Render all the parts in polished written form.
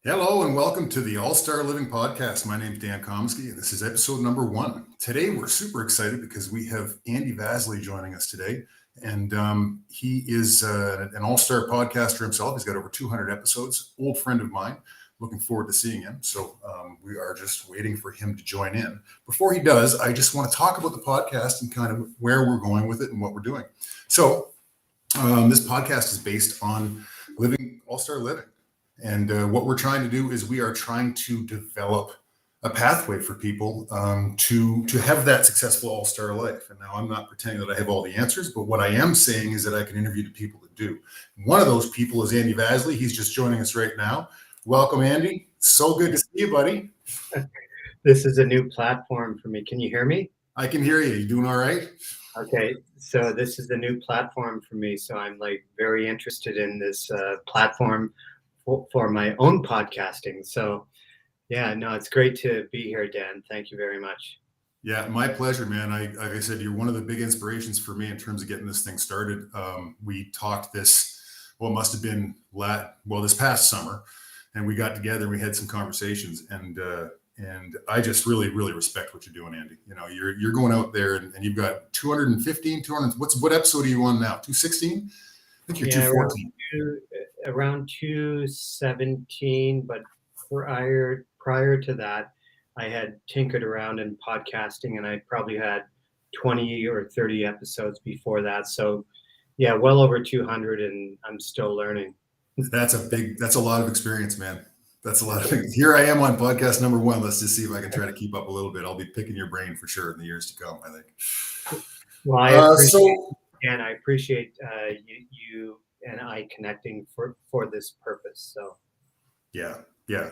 Hello and welcome to the All-Star Living Podcast. My name is Dan Komsky and this is episode number 1. Today we're super excited because we have Andy Vasily joining us today. And he is an all-star podcaster himself. He's got over 200 episodes, old friend of mine. Looking forward to seeing him. So we are just waiting for him to join in. Before he does, I just want to talk about the podcast and kind of where we're going with it and what we're doing. So this podcast is based on living all-star living. And what we're trying to do is we are trying to develop a pathway for people to have that successful all-star life. And now I'm not pretending that I have all the answers, but what I am saying is that I can interview the people that do. One of those people is Andy Vasily. He's just joining us right now. Welcome, Andy. So good to see you, buddy. This is a new platform for me. Can you hear me? I can hear you. You doing all right? Okay, so this is the new platform for me. So I'm very interested in this platform for my own podcasting. So yeah, no, it's great to be here, Dan. Thank you very much. Yeah, my pleasure, man. Like I said, you're one of the big inspirations for me in terms of getting this thing started. We talked it must have been this past summer, and we got together and we had some conversations, and I just really, really respect what you're doing, Andy. You know, you're going out there and you've got 215, 200. What episode are you on now? 216? I think you're 214. Around 217, but prior to that, I had tinkered around in podcasting, and I probably had 20 or 30 episodes before that. So yeah, well over 200, and I'm still learning. That's a lot of experience, man. That's a lot of things. Here I am on podcast number 1. Let's just see if I can try to keep up a little bit. I'll be picking your brain for sure in the years to come, I think. Well, I appreciate you and I connecting for this purpose. So yeah,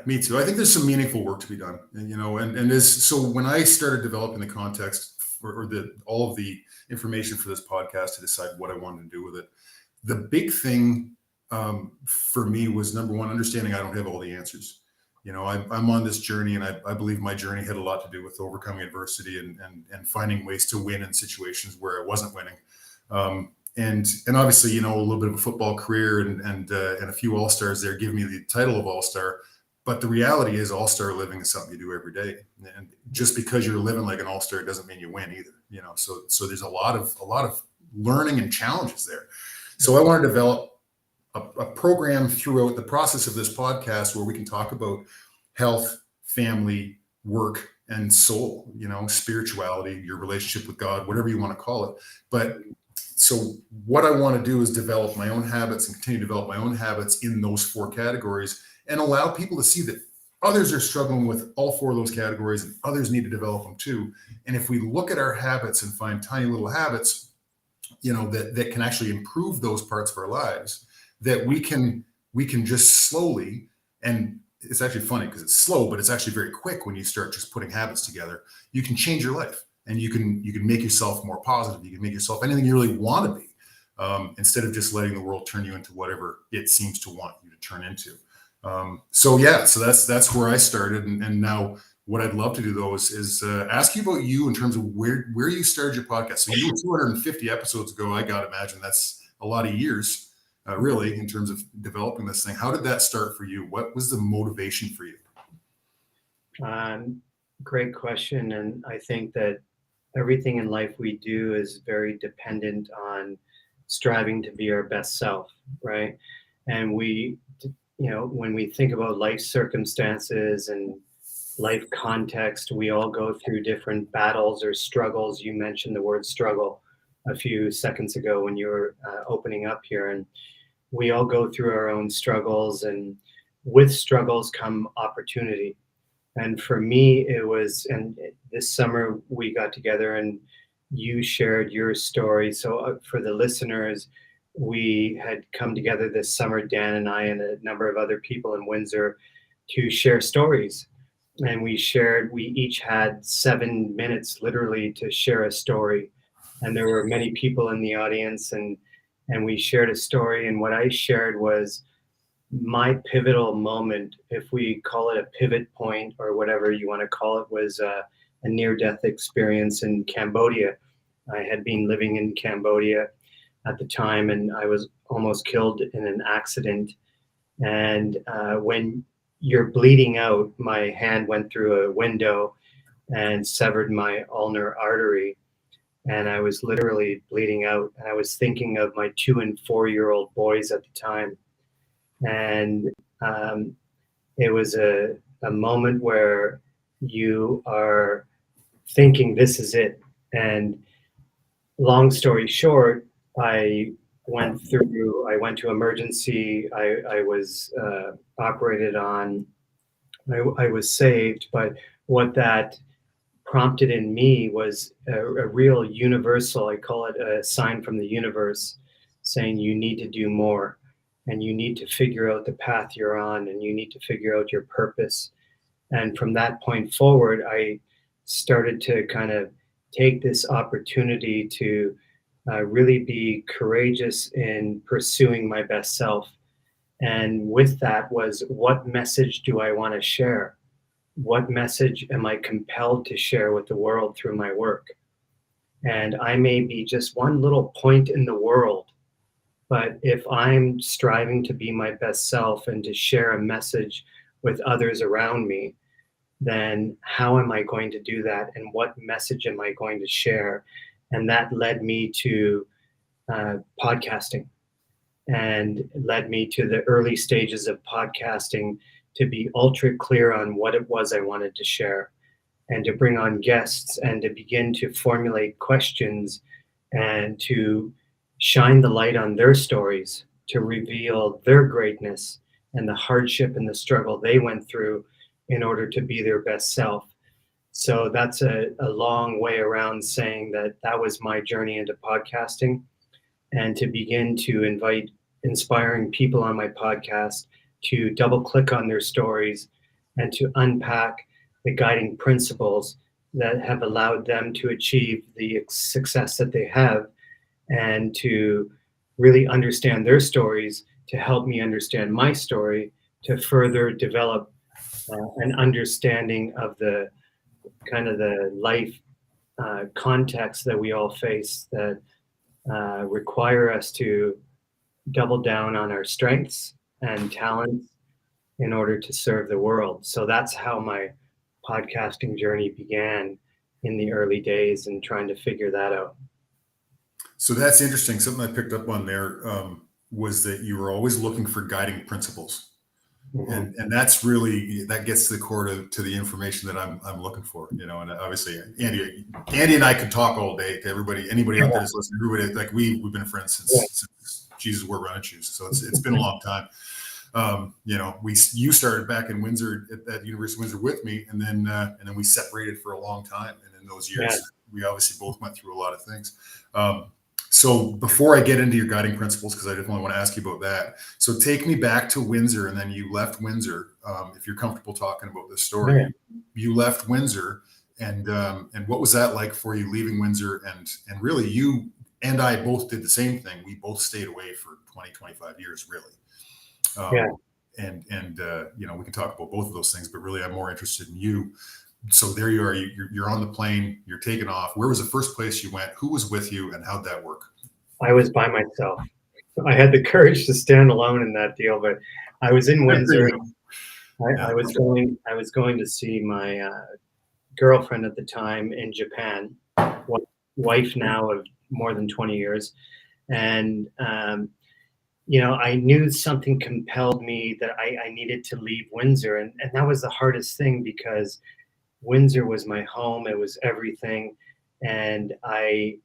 me too. I think there's some meaningful work to be done, and so when I started developing the context all of the information for this podcast to decide what I wanted to do with it, the big thing for me was, number one, understanding I don't have all the answers. You know, I'm on this journey, and I believe my journey had a lot to do with overcoming adversity and finding ways to win in situations where I wasn't winning. And obviously, a little bit of a football career and a few all-stars there give me the title of all-star. But the reality is, all-star living is something you do every day. And just because you're living like an all-star doesn't mean you win either. So there's a lot of learning and challenges there. So I want to develop a program throughout the process of this podcast where we can talk about health, family, work, and soul, spirituality, your relationship with God, whatever you want to call it. But so what I want to do is develop my own habits and continue to develop my own habits in those 4 categories and allow people to see that others are struggling with all 4 of those categories and others need to develop them too. And if we look at our habits and find tiny little habits, that can actually improve those parts of our lives, that we can just slowly, and it's actually funny because it's slow, but it's actually very quick when you start just putting habits together. You can change your life, and you can make yourself more positive. You can make yourself anything you really want to be, instead of just letting the world turn you into whatever it seems to want you to turn into. So that's where I started, and now what I'd love to do though is ask you about you in terms of where you started your podcast. So you were 250 episodes ago. I gotta imagine that's a lot of years. Really, in terms of developing this thing. How did that start for you? What was the motivation for you? Great question. And I think that everything in life we do is very dependent on striving to be our best self, right? And when we think about life circumstances and life context, we all go through different battles or struggles. You mentioned the word struggle a few seconds ago when you were opening up here, and we all go through our own struggles, and with struggles come opportunity. And for me, and this summer we got together and you shared your story. So for the listeners, we had come together this summer, Dan and I and a number of other people in Windsor, to share stories. And we each had 7 minutes literally to share a story. And there were many people in the audience, and we shared a story. And what I shared was my pivotal moment, if we call it a pivot point or whatever you want to call it, was a near-death experience in Cambodia. I had been living in Cambodia at the time, and I was almost killed in an accident. And when you're bleeding out. My hand went through a window and severed my ulnar artery. And I was literally bleeding out. And I was thinking of my 2 and 4 year old boys at the time. And um, it was a moment where you are thinking this is it. And long story short, I went to emergency. I was operated on. I was saved. But what that prompted in me was a real universal, I call it a sign from the universe, saying you need to do more and you need to figure out the path you're on and you need to figure out your purpose. And from that point forward, I started to kind of take this opportunity to really be courageous in pursuing my best self. And with that was, what message do I want to share? What message am I compelled to share with the world through my work? And I may be just one little point in the world, but if I'm striving to be my best self and to share a message with others around me, then how am I going to do that? And what message am I going to share? And that led me to podcasting and led me to the early stages of podcasting to be ultra clear on what it was I wanted to share and to bring on guests and to begin to formulate questions and to shine the light on their stories, to reveal their greatness and the hardship and the struggle they went through in order to be their best self. So that's a long way around saying that that was my journey into podcasting, and to begin to invite inspiring people on my podcast to double click on their stories and to unpack the guiding principles that have allowed them to achieve the success that they have, and to really understand their stories to help me understand my story, to further develop an understanding of the kind of the life context that we all face that require us to double down on our strengths and talents in order to serve the world. So that's how my podcasting journey began in the early days and trying to figure that out. So that's interesting. Something I picked up on there was that you were always looking for guiding principles. Mhm. And that's really, that gets to the core to the information that I'm looking for, you know. And obviously Andy and I could talk all day to everybody, anybody out there that's listening, everybody, like we've been friends Yeah. since Jesus wore running shoes. So it's been a long time. You know, you started back in Windsor at University of Windsor with me, and then we separated for a long time. And in those years, Yeah. we obviously both went through a lot of things. So before I get into your guiding principles, because I definitely want to ask you about that. So take me back to Windsor, and then you left Windsor. If you're comfortable talking about this story, Yeah. you left Windsor, and what was that like for you leaving Windsor? And really, you and I both did the same thing. We both stayed away for 20, 25 years, really. Yeah. And you know, we can talk about both of those things, but really, I'm more interested in you. So there you are. You're on the plane. You're taking off. Where was the first place you went? Who was with you, and how'd that work? I was by myself. I had the courage to stand alone in that deal, but I was in Windsor. I was going to see my girlfriend at the time in Japan, wife now of more than 20 years. And, you know, I knew something compelled me that I needed to leave Windsor. And that was the hardest thing because Windsor was my home. It was everything. And I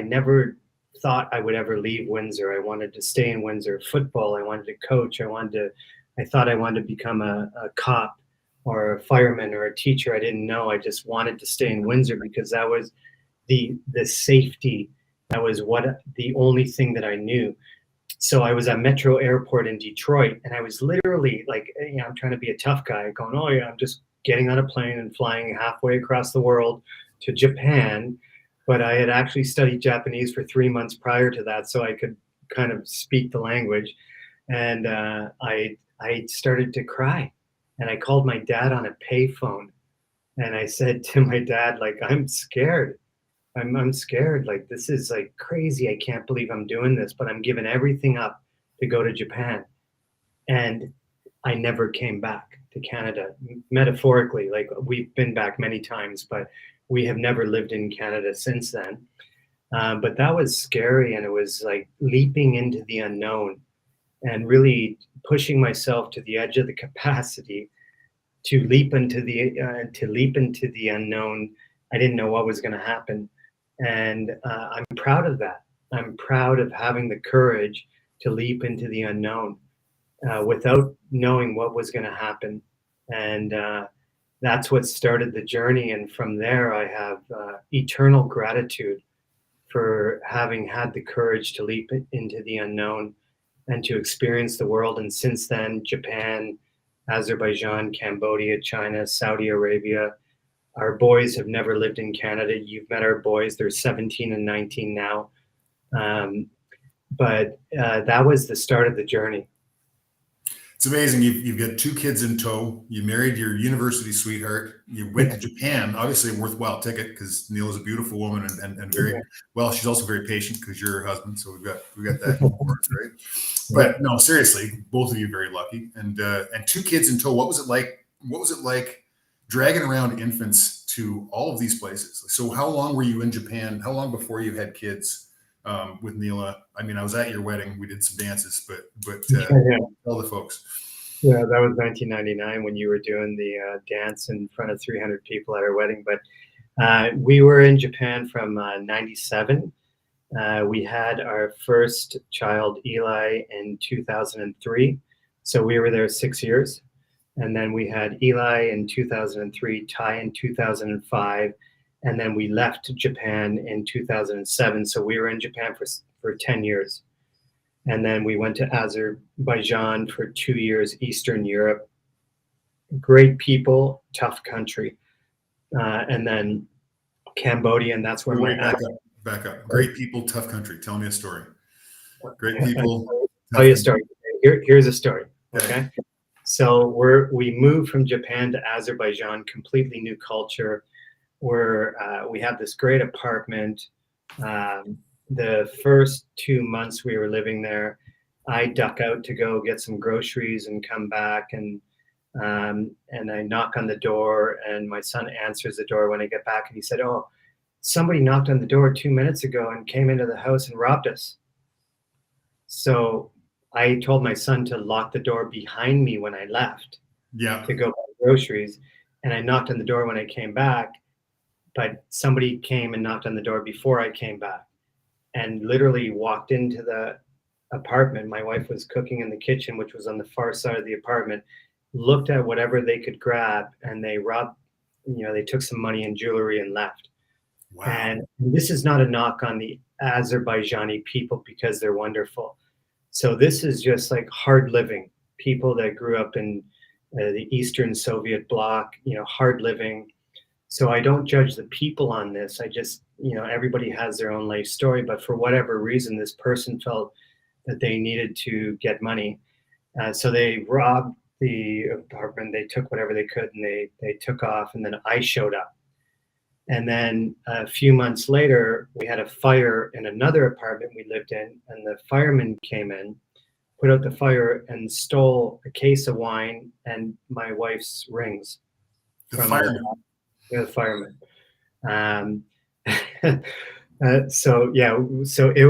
never thought I would ever leave Windsor. I wanted to stay in Windsor. Football, I wanted to coach. I thought I wanted to become a cop or a fireman or a teacher. I didn't know. I just wanted to stay in Windsor because that was the safety. That was the only thing that I knew. So I was at Metro Airport in Detroit, and I was literally like, you know, I'm trying to be a tough guy, going, oh yeah, I'm just getting on a plane and flying halfway across the world to Japan. But I had actually studied Japanese for 3 months prior to that, so I could kind of speak the language. And I started to cry, and I called my dad on a payphone, and I said to my dad, like, I'm scared. I'm scared. Like, this is like crazy. I can't believe I'm doing this, but I'm giving everything up to go to Japan. And I never came back to Canada. Metaphorically, like we've been back many times, but we have never lived in Canada since then. But that was scary, and it was like leaping into the unknown and really pushing myself to the edge of the capacity to leap into the unknown. I didn't know what was going to happen, and I'm proud of that. I'm proud of having the courage to leap into the unknown without knowing what was going to happen, and that's what started the journey. And from there, I have eternal gratitude for having had the courage to leap into the unknown and to experience the world. And since then, Japan, Azerbaijan, Cambodia, China, Saudi Arabia. Our boys have never lived in Canada. You've met our boys. They're 17 and 19 now. Um, but that was the start of the journey. It's amazing. You've got two kids in tow. You married your university sweetheart. You went to Japan, obviously a worthwhile ticket because Neil is a beautiful woman and very well. She's also very patient because you're her husband. So we got that going for us, right? But no, seriously, both of you very lucky. And two kids in tow. What was it like? What was it like dragging around infants to all of these places? So how long were you in Japan? How long before you had kids? With Neela. I mean, I was at your wedding. We did some dances, but tell the folks. Yeah, that was 1999 when you were doing the dance in front of 300 people at our wedding. But we were in Japan from 97. We had our first child, Eli, in 2003. So we were there 6 years. And then we had Eli in 2003, Ty in 2005. And then we left Japan in 2007. So we were in Japan for 10 years. And then we went to Azerbaijan for 2 years, Eastern Europe. Great people, tough country. And then Cambodia, and that's where back up. Great people, tough country. Tell me a story. Great people. Tell you a story. Here's a story. Okay. So we moved from Japan to Azerbaijan, completely new culture. We have this great apartment. The first 2 months we were living there, I duck out to go get some groceries and come back, and I knock on the door, and my son answers the door when I get back, and he said, "Oh, somebody knocked on the door 2 minutes ago and came into the house and robbed us." So I told my son to lock the door behind me when I left to go buy groceries, and I knocked on the door when I came back, but somebody came and knocked on the door before I came back and literally walked into the apartment. My wife was cooking in the kitchen, which was on the far side of the apartment, looked at whatever they could grab, and they robbed, they took some money and jewelry and left. Wow. And this is not a knock on the Azerbaijani people because they're wonderful. So this is just like hard living people that grew up in the Eastern Soviet bloc, hard living. So I don't judge the people on this. I just, everybody has their own life story, but for whatever reason, this person felt that they needed to get money. So they robbed the apartment, they took whatever they could, and they took off, and then I showed up. And then a few months later, we had a fire in another apartment we lived in, and the firemen came in, put out the fire, and stole a case of wine and my wife's rings. The firemen. The firemen. So it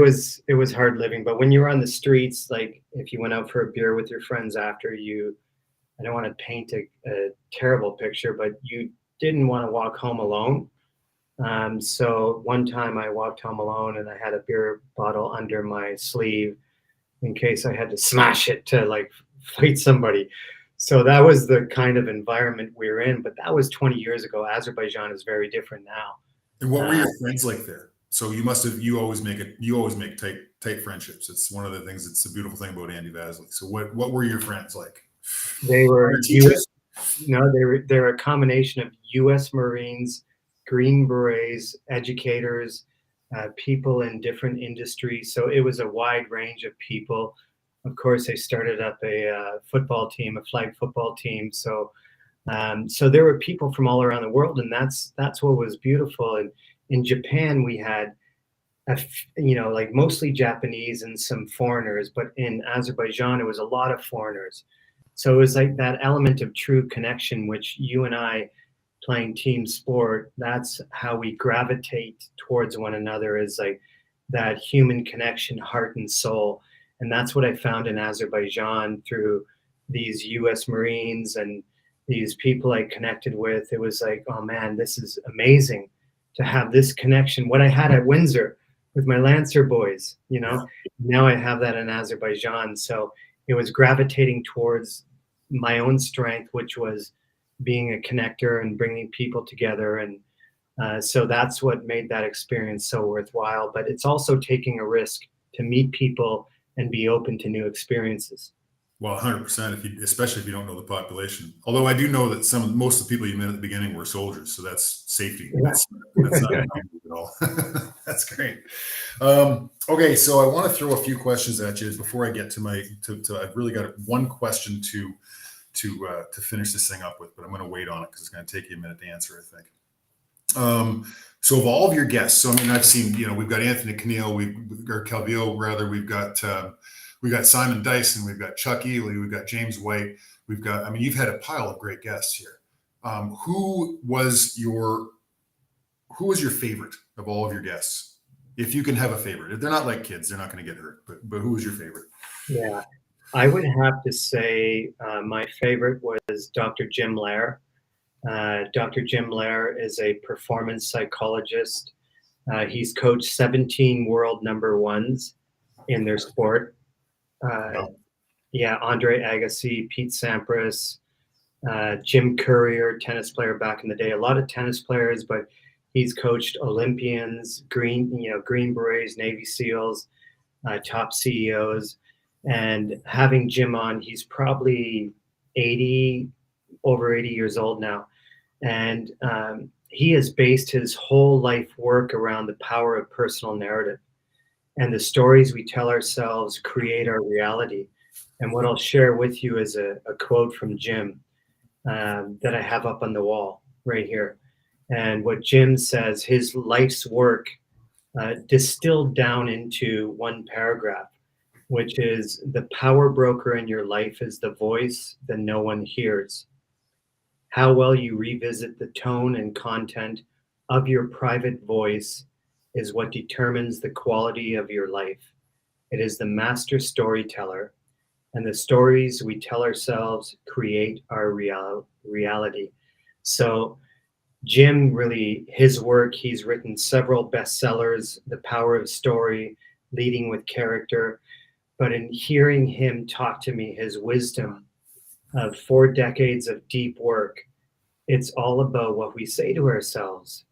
was hard living. But when you were on the streets, like if you went out for a beer with your friends after, I don't want to paint a terrible picture, but you didn't want to walk home alone. So one time I walked home alone, and I had a beer bottle under my sleeve in case I had to smash it to like fight somebody. So that was the kind of environment we were in, but that was 20 years ago. Azerbaijan is very different now. And what were your friends like there? So you always make tight friendships. It's one of the things that's a beautiful thing about Andy Vasily. So what were your friends like? They were teachers? They're a combination of US Marines, Green Berets, educators, people in different industries. So it was a wide range of people. Of course, they started up a football team, a flag football team. So there were people from all around the world, and that's what was beautiful. And in Japan, we had, like mostly Japanese and some foreigners, but in Azerbaijan, it was a lot of foreigners. So it was like that element of true connection, which you and I playing team sport, that's how we gravitate towards one another, is like that human connection, heart and soul. And that's what I found in Azerbaijan through these US Marines and these people I connected with. It was like, oh man, this is amazing to have this connection. What I had at Windsor with my Lancer boys, Yeah. now I have that in Azerbaijan. So it was gravitating towards my own strength, which was being a connector and bringing people together. And so that's what made that experience so worthwhile. But it's also taking a risk to meet people and be open to new experiences. Well, 100%, especially if you don't know the population. Although I do know that most of the people you met at the beginning were soldiers, so that's safety. That's not at all. That's great. Okay, so I want to throw a few questions at you before I get to I've really got one question to finish this thing up with, but I'm going to wait on it because it's going to take you a minute to answer, I think. So of all of your guests, so I mean, I've seen, we've got Anthony Cannell, or Calvillo rather, we've got Simon Dyson, we've got Chuck Ely, we've got James White, you've had a pile of great guests here. Who was your favorite of all of your guests? If you can have a favorite, if they're not like kids, they're not going to get hurt, but who was your favorite? Yeah, I would have to say my favorite was Dr. Jim Lair. Dr. Jim Lair is a performance psychologist. He's coached 17 world number ones in their sport. Yeah, Andre Agassi, Pete Sampras, Jim Courier, tennis player back in the day. A lot of tennis players, but he's coached Olympians, Green Berets, Navy SEALs, top CEOs. And having Jim on, he's probably over 80 years old now. And he has based his whole life work around the power of personal narrative. And the stories we tell ourselves create our reality. And what I'll share with you is a quote from Jim that I have up on the wall right here. And what Jim says, his life's work distilled down into one paragraph, which is: the power broker in your life is the voice that no one hears. How well you revisit the tone and content of your private voice is what determines the quality of your life. It is the master storyteller, and the stories we tell ourselves create our reality. So Jim, really, his work, he's written several bestsellers, The Power of Story, Leading with Character. But in hearing him talk to me, his wisdom of 4 decades of deep work, it's all about what we say to ourselves.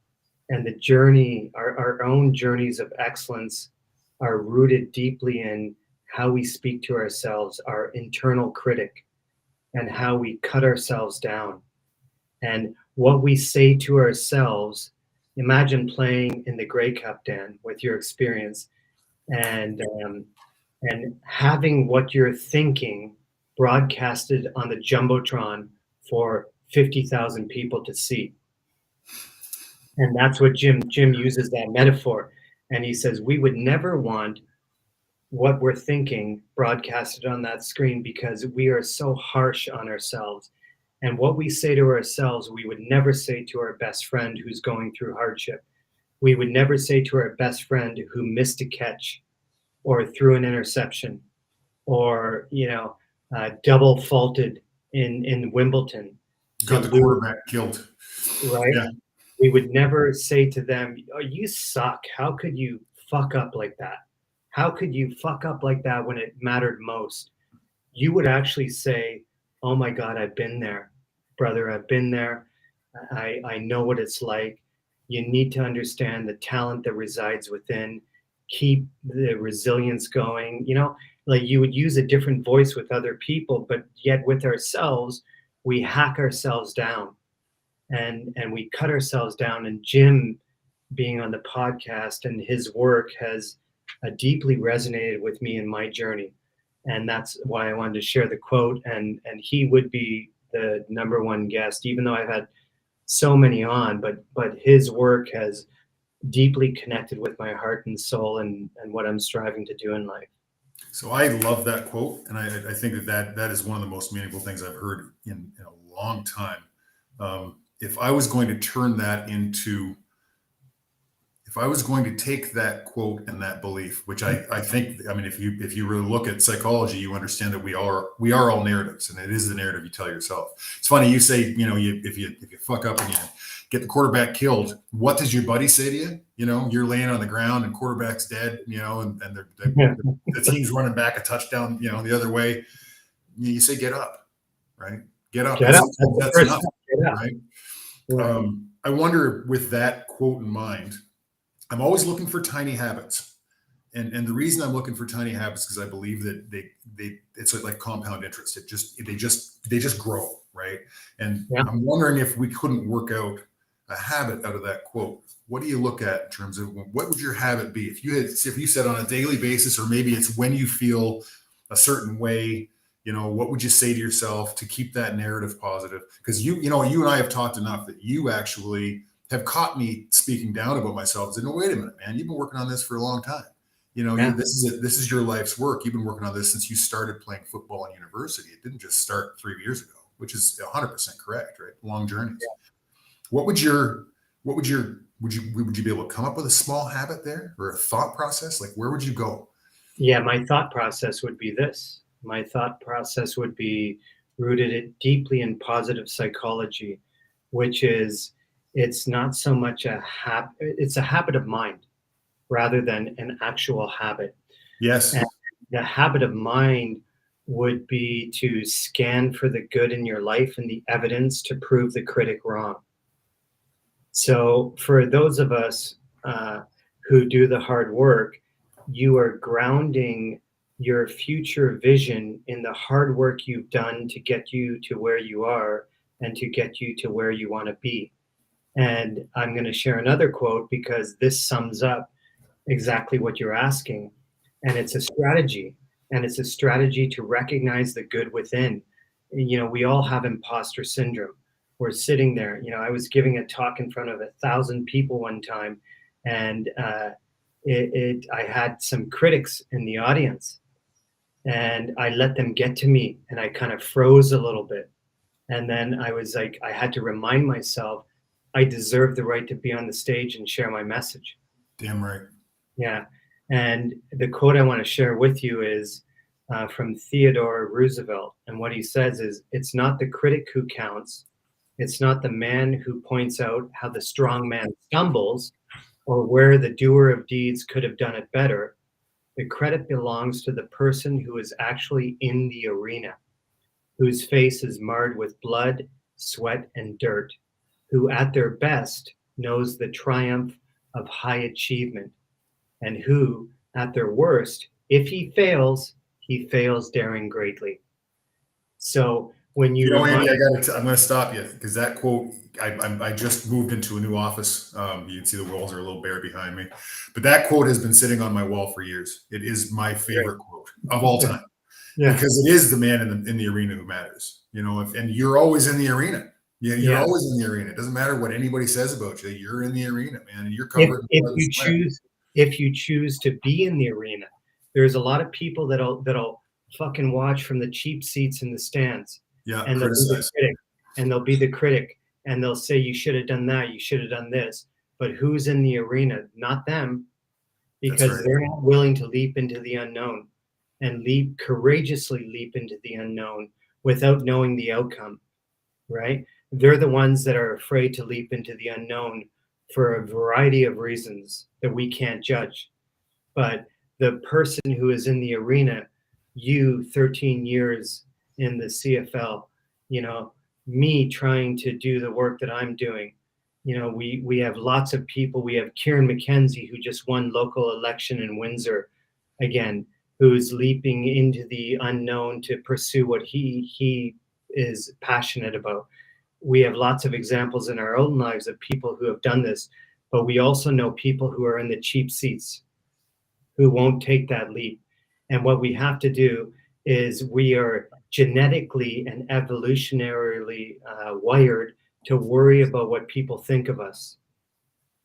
And the journey, our own journeys of excellence, are rooted deeply in how we speak to ourselves, our internal critic, and how we cut ourselves down. And what we say to ourselves, imagine playing in the Grey Cup, Dan, with your experience, and having what you're thinking broadcasted on the Jumbotron for 50,000 people to see. And that's what Jim uses, that metaphor. And he says, we would never want what we're thinking broadcasted on that screen because we are so harsh on ourselves. And what we say to ourselves, we would never say to our best friend who's going through hardship. We would never say to our best friend who missed a catch or threw an interception or, double faulted in Wimbledon. Got the quarterback killed. Right? Yeah. We would never say to them, oh, you suck. How could you fuck up like that? How could you fuck up like that when it mattered most? You would actually say, oh my God, I've been there, brother. I've been there. I know what it's like. You need to understand the talent that resides within. Keep the resilience going. Like you would use a different voice with other people, but yet with ourselves, we hack ourselves down. And we cut ourselves down. And Jim, being on the podcast and his work, has deeply resonated with me in my journey, and that's why I wanted to share the quote. And he would be the number one guest, even though I've had so many on. But his work has deeply connected with my heart and soul and what I'm striving to do in life. So I love that quote, and I think that is one of the most meaningful things I've heard in a long time. If I was going to turn that into if I was going to take that quote and that belief, which I think, I mean, if you really look at psychology, you understand that we are all narratives, and it is the narrative you tell yourself. It's funny you say, if you fuck up and you get the quarterback killed, what does your buddy say to you? You're laying on the ground and quarterback's dead, and Yeah. the team's running back a touchdown, the other way. You say, get up, right? Get up. Get up. That's the That's first enough, step. Get up. right? Right. I wonder, with that quote in mind, I'm always looking for tiny habits. And the reason I'm looking for tiny habits, because I believe that it's like compound interest. They just grow, right? And Yeah. I'm wondering if we couldn't work out a habit out of that quote. What do you look at in terms of what would your habit be if you said on a daily basis, or maybe it's when you feel a certain way, what would you say to yourself to keep that narrative positive? Because you and I have talked enough that you actually have caught me speaking down about myself. And said, no, wait a minute, man, you've been working on this for a long time. Yeah. This is it. This is your life's work. You've been working on this since you started playing football in university. It didn't just start 3 years ago, which is 100% correct, right? Long journeys. What would your, would you be able to come up with a small habit there, or a thought process? Like, where would you go? Yeah. My thought process would be this. My thought process would be rooted deeply in positive psychology, which is it's not so much a habit, it's a habit of mind rather than an actual habit. And Yes. the habit of mind would be to scan for the good in your life and the evidence to prove the critic wrong. So, for those of us who do the hard work, you are grounding your future vision in the hard work you've done to get you to where you are and to get you to where you want to be. And I'm going to share another quote because this sums up exactly what you're asking. And it's a strategy, and it's a strategy to recognize the good within. We all have imposter syndrome. We're sitting there. I was giving a talk in front of 1,000 people one time, and I had some critics in the audience, and I let them get to me, and I kind of froze a little bit. And then I was like, I had to remind myself I deserve the right to be on the stage and share my message. Damn right. Yeah. And the quote I want to share with you is from Theodore Roosevelt. And what he says is, it's not the critic who counts. It's not the man who points out how the strong man stumbles or where the doer of deeds could have done it better. The credit belongs to the person who is actually in the arena, whose face is marred with blood, sweat, and dirt, who at their best knows the triumph of high achievement, and who, at their worst, if he fails daring greatly. So when you Andy, remind, I'm going to stop you, because that quote. I just moved into a new office. You can see the walls are a little bare behind me, but that quote has been sitting on my wall for years. It is my favorite quote of all time, yeah, because it is the man in the arena who matters. And you're always in the arena. Yeah, you're yeah. always in the arena. It doesn't matter what anybody says about you. You're in the arena, man, and you're If covered in if blood and you sweat. choose if you choose to be in the arena, there's a lot of people that'll fucking watch from the cheap seats in the stands, Yeah, and they'll be the criticize. critic, and they'll be the critic, and they'll say you should have done that, you should have done this. But who's in the arena? Not them, That's because right. they're not willing to leap into the unknown and courageously leap into the unknown without knowing the outcome, right? They're the ones that are afraid to leap into the unknown for a variety of reasons that we can't judge. But the person who is in the arena, you 13 years in the CFL, you know, me trying to do the work that I'm doing. We have lots of people. We have Kieran McKenzie, who just won local election in Windsor again, who's leaping into the unknown to pursue what he is passionate about. We have lots of examples in our own lives of people who have done this, but we also know people who are in the cheap seats who won't take that leap. And what we have to do is we are genetically and evolutionarily wired to worry about what people think of us.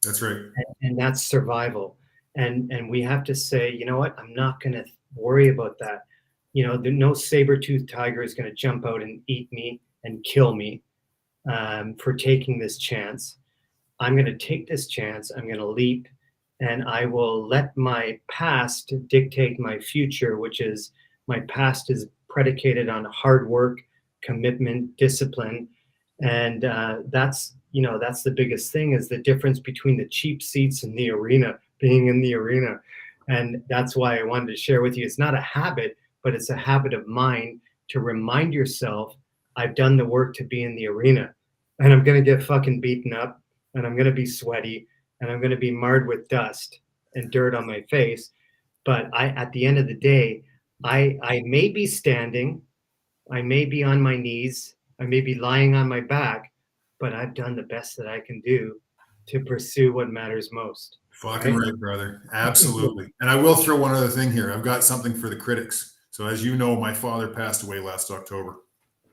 That's right. And that's survival. And we have to say, you know what, I'm not going to worry about that. No saber-toothed tiger is going to jump out and eat me and kill me for taking this chance. I'm going to take this chance. I'm going to leap, and I will let my past dictate my future, which is my past is predicated on hard work, commitment, discipline, and that's the biggest thing is the difference between the cheap seats and the arena, being in the arena, and that's why I wanted to share with you. It's not a habit, but it's a habit of mine to remind yourself I've done the work to be in the arena, and I'm going to get fucking beaten up, and I'm going to be sweaty, and I'm going to be marred with dust and dirt on my face. But at the end of the day, I may be standing, I may be on my knees, I may be lying on my back, but I've done the best that I can do to pursue what matters most. Fucking right, brother. Absolutely. And I will throw one other thing here. I've got something for the critics. So as you know, my father passed away last October.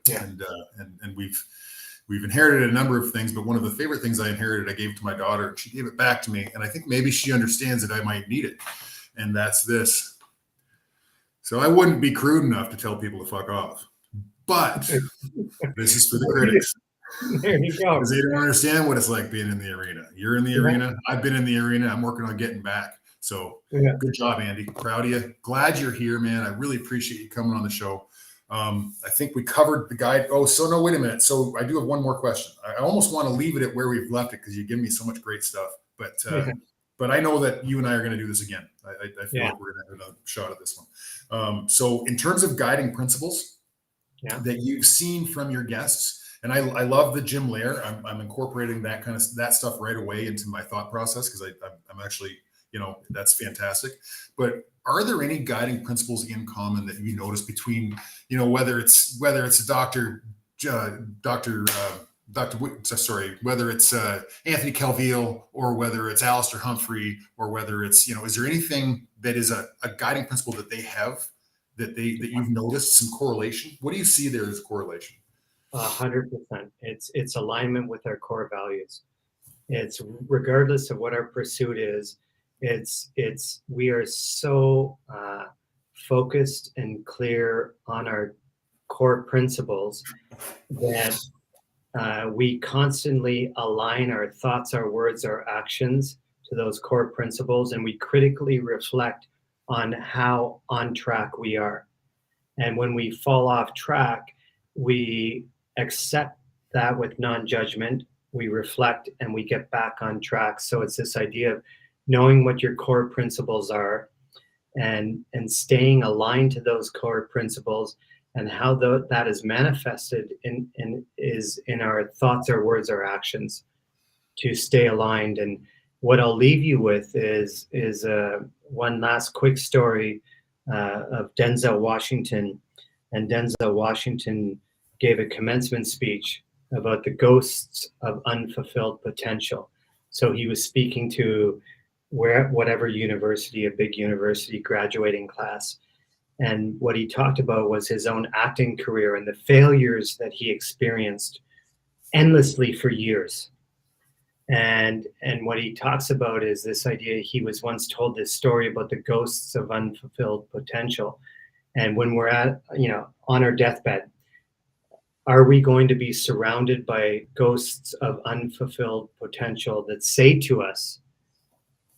Yeah. And we've inherited a number of things, but one of the favorite things I inherited, I gave to my daughter. She gave it back to me, and I think maybe she understands that I might need it. And that's this. So I wouldn't be crude enough to tell people to fuck off, but this is for the critics. There you go. Because they don't understand what it's like being in the arena. You're in the arena. I've been in the arena. I'm working on getting back. So Good job, Andy. Proud of you. Glad you're here, man. I really appreciate you coming on the show. I think we covered the guide. Oh, so no, wait a minute. So I do have one more question. I almost want to leave it at where we've left it because you give me so much great stuff. But I know that you and I are going to do this again. I feel like we're going to have another shot at this one. So in terms of guiding principles that you've seen from your guests, and I love the Jim Lair. I'm incorporating that stuff right away into my thought process because I'm actually, that's fantastic. But are there any guiding principles in common that you notice between, whether it's a whether it's Anthony Calvillo or whether it's Alistair Humphrey or whether it's, is there anything that is a guiding principle that they have that you've noticed some correlation? What do you see there as a correlation? 100%. It's alignment with our core values. It's regardless of what our pursuit is. We are so focused and clear on our core principles that we constantly align our thoughts, our words, our actions to those core principles, and we critically reflect on how on track we are. And when we fall off track, we accept that with non-judgment, we reflect, and we get back on track. So it's this idea of knowing what your core principles are and staying aligned to those core principles, and how that is manifested is in our thoughts, our words, our actions to stay aligned. And what I'll leave you with is one last quick story of Denzel Washington. And Denzel Washington gave a commencement speech about the ghosts of unfulfilled potential. So he was speaking to whatever university, a big university graduating class. And what he talked about was his own acting career and the failures that he experienced endlessly for years. And what he talks about is this idea. He was once told this story about the ghosts of unfulfilled potential. And when we're on our deathbed, are we going to be surrounded by ghosts of unfulfilled potential that say to us,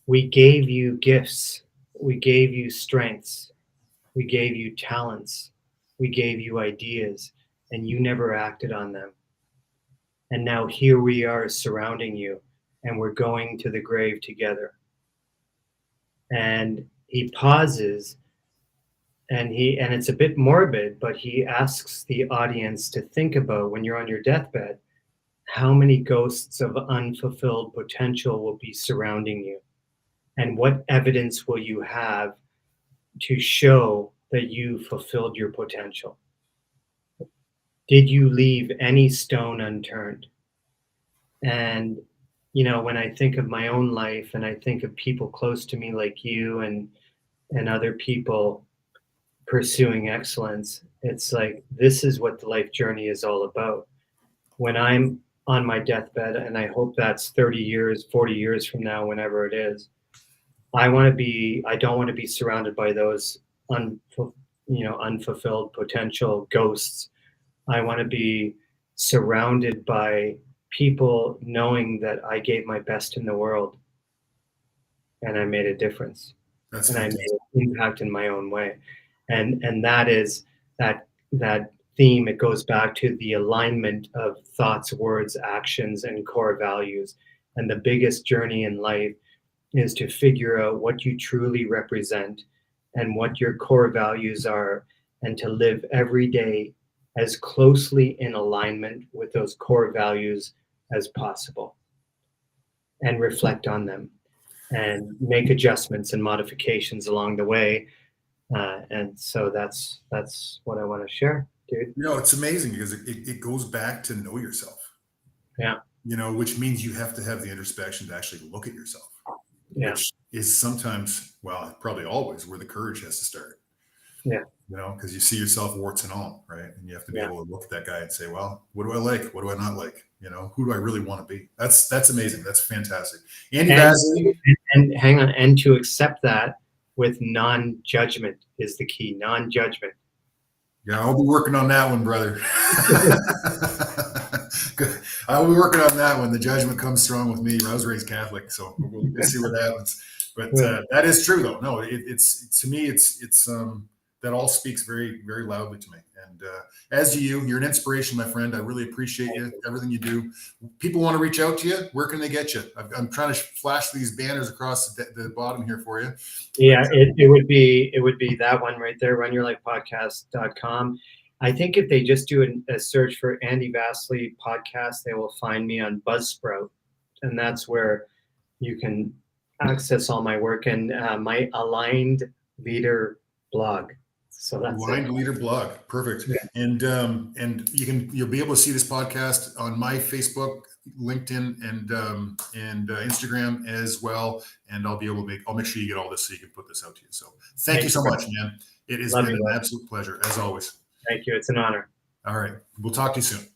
we gave you gifts, we gave you strengths, we gave you talents, we gave you ideas, and you never acted on them. And now here we are surrounding you, and we're going to the grave together. And he pauses, and it's a bit morbid, but he asks the audience to think about, when you're on your deathbed, how many ghosts of unfulfilled potential will be surrounding you, and what evidence will you have to show that you fulfilled your potential? Did you leave any stone unturned? And when I think of my own life, and I think of people close to me like you and other people pursuing excellence, it's like, this is what the life journey is all about. When I'm on my deathbed, and I hope that's 30 years, 40 years from now, whenever it is, I don't want to be surrounded by those unfulfilled potential, ghosts. I want to be surrounded by people knowing that I gave my best in the world and I made a difference That's and I made fantastic. an impact in my own way. And that is that theme. It goes back to the alignment of thoughts, words, actions, and core values. And the biggest journey in life is to figure out what you truly represent and what your core values are, and to live every day as closely in alignment with those core values as possible, and reflect on them and make adjustments and modifications along the way. And so that's what I want to share, dude. It's amazing because it goes back to know yourself, Yeah, which means you have to have the introspection to actually look at yourself, yeah, which is sometimes, well, probably always where the courage has to start, yeah, because you see yourself warts and all, right? And you have to be yeah. able to look at that guy and say, well, what do I like? What do I not like? Who do I really want to be? That's amazing. That's fantastic. Andy And Vasily. and hang on, and to accept that with non-judgment is the key. Non-judgment. Yeah, I'll be working on that one, brother. Good. I'll be working on that one. The judgment comes strong with me. I was raised Catholic, so we'll see what happens. But that is true, though. No, it's to me, it's that all speaks very, very loudly to me. And as do you, you're an inspiration, my friend. I really appreciate you, everything you do. People want to reach out to you. Where can they get you? I'm trying to flash these banners across the bottom here for you. Yeah, it would be that one right there, runyourlifepodcast.com. I think if they just do a search for Andy Vasily podcast, they will find me on Buzzsprout, and that's where you can access all my work and my Aligned Leader blog. So that's Aligned it. Leader blog, perfect. Yeah. And you'll be able to see this podcast on my Facebook, LinkedIn, and Instagram as well. And I'll make sure you get all this so you can put this out to you. So thank you so much, man. It has been an absolute pleasure as always. Thank you. It's an honor. All right, we'll talk to you soon.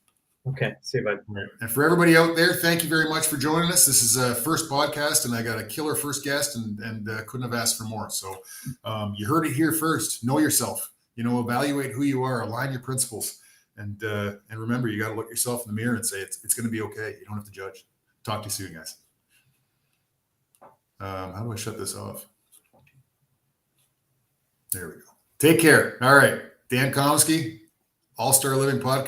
Okay, see you, bud. And for everybody out there, thank you very much for joining us. This is a first podcast, and I got a killer first guest, and couldn't have asked for more. So you heard it here first. Know yourself. Evaluate who you are. Align your principles, and remember, you got to look yourself in the mirror and say it's going to be okay. You don't have to judge. Talk to you soon, guys. How do I shut this off? There we go. Take care. All right, Dan Komsky, All Star Living Podcast.